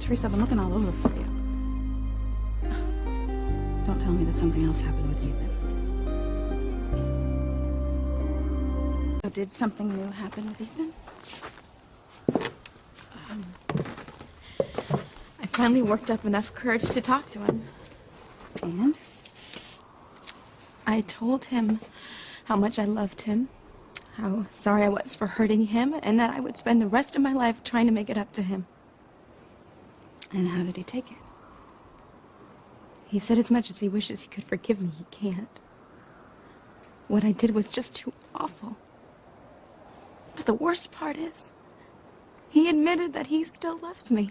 Theresa, I've been looking all over for you. Don't tell me that something else happened with Ethan. Oh, did something new happen with Ethan? I finally worked up enough courage to talk to him. And? I told him how much I loved him, how sorry I was for hurting him, and that I would spend the rest of my life trying to make it up to him. And how did he take it? He said as much as he wishes he could forgive me, he can't. What I did was just too awful. But the worst part is, he admitted that he still loves me.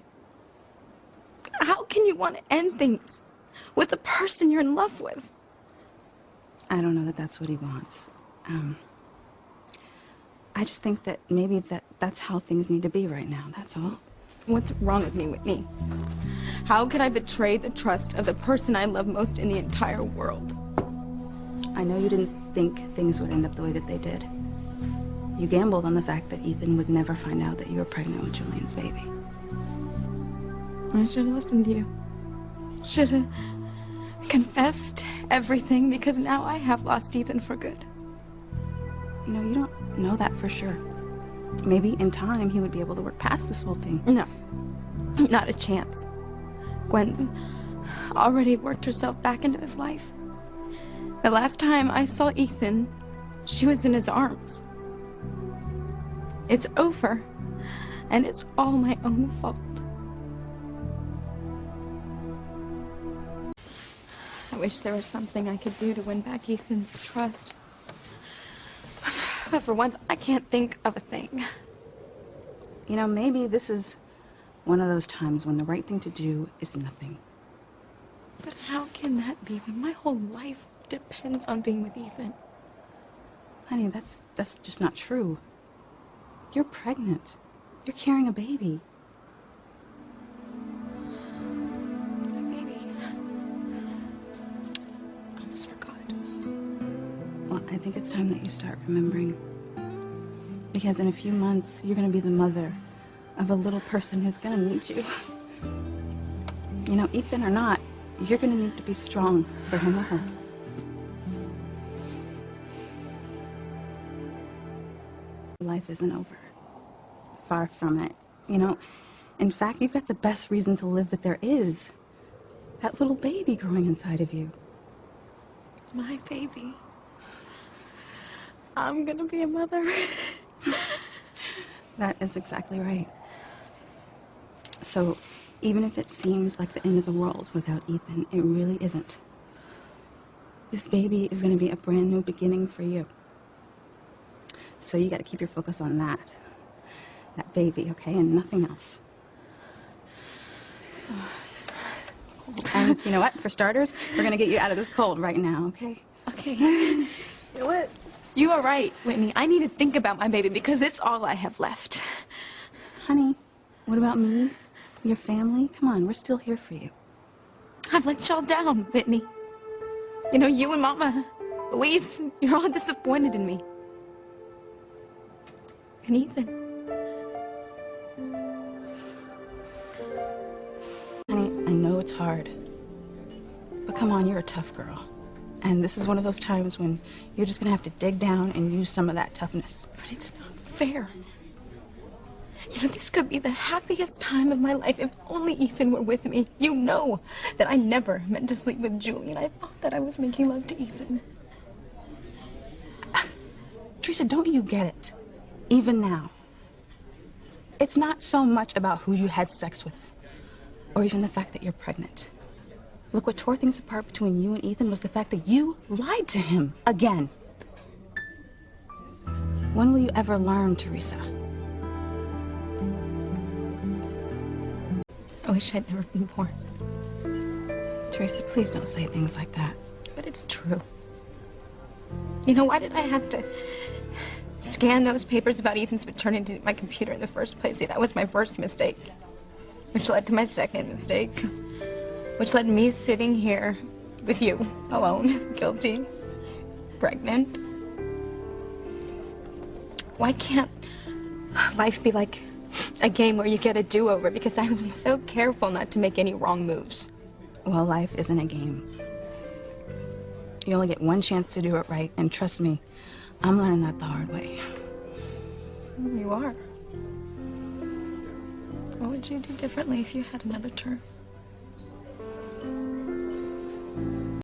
How can you want to end things with the person you're in love with? I don't know that that's what he wants. I just think that maybe that's how things need to be right now, that's all. What's wrong with me, Whitney? How could I betray the trust of the person I love most in the entire world? I know you didn't think things would end up the way that they did. You gambled on the fact that Ethan would never find out that you were pregnant with Julian's baby. I should have listened to you. Should have confessed everything, because now I have lost Ethan for good. You know, you don't know that for sure. Maybe in time he would be able to work past this whole thing. No, not a chance. Gwen's already worked herself back into his life. The last time I saw Ethan, she was in his arms. It's over, and it's all my own fault. I wish there was something I could do to win back Ethan's trust. But for once, I can't think of a thing. You know, maybe this is one of those times when the right thing to do is nothing. But how can that be when my whole life depends on being with Ethan? Honey, that's just not true. You're pregnant. You're carrying a baby. A baby. I almost forgot. Well, I think it's time that you start remembering. Because in a few months, you're going to be the mother of a little person who's going to need you. You know, Ethan or not, you're going to need to be strong for him or her. Life isn't over. Far from it. You know, in fact, you've got the best reason to live that there is. That little baby growing inside of you. My baby. I'm gonna be a mother. That is exactly right. So, even if it seems like the end of the world without Ethan, it really isn't. This baby is going to be a brand new beginning for you. So you got to keep your focus on that baby, okay, and nothing else. And you know what? For starters, we're going to get you out of this cold right now, okay? Okay. You know what? You are right, Whitney. I need to think about my baby because it's all I have left. Honey, what about me? Your family? Come on, we're still here for you. I've let y'all down, Whitney. You know, you and Mama, Louise, you're all disappointed in me. And Ethan. Honey, I know it's hard. But come on, you're a tough girl. And this is one of those times when you're just gonna have to dig down and use some of that toughness. But it's not fair. You know, this could be the happiest time of my life if only Ethan were with me. You know that I never meant to sleep with Julian. I thought that I was making love to Ethan. Theresa, don't you get it? Even now. It's not so much about who you had sex with, or even the fact that you're pregnant. Look, what tore things apart between you and Ethan was the fact that you lied to him again. When will you ever learn, Theresa? I wish I'd never been born. Theresa, please don't say things like that. But it's true. You know, why did I have to scan those papers about Ethan's paternity to my computer in the first place? See, that was my first mistake, which led to my second mistake, which led me sitting here with you, alone, guilty, pregnant. Why can't life be like A game where you get a do-over because I would be so careful not to make any wrong moves. Well, life isn't a game. You only get one chance to do it right, and trust me, I'm learning that the hard way. You are. What would you do differently if you had another turn?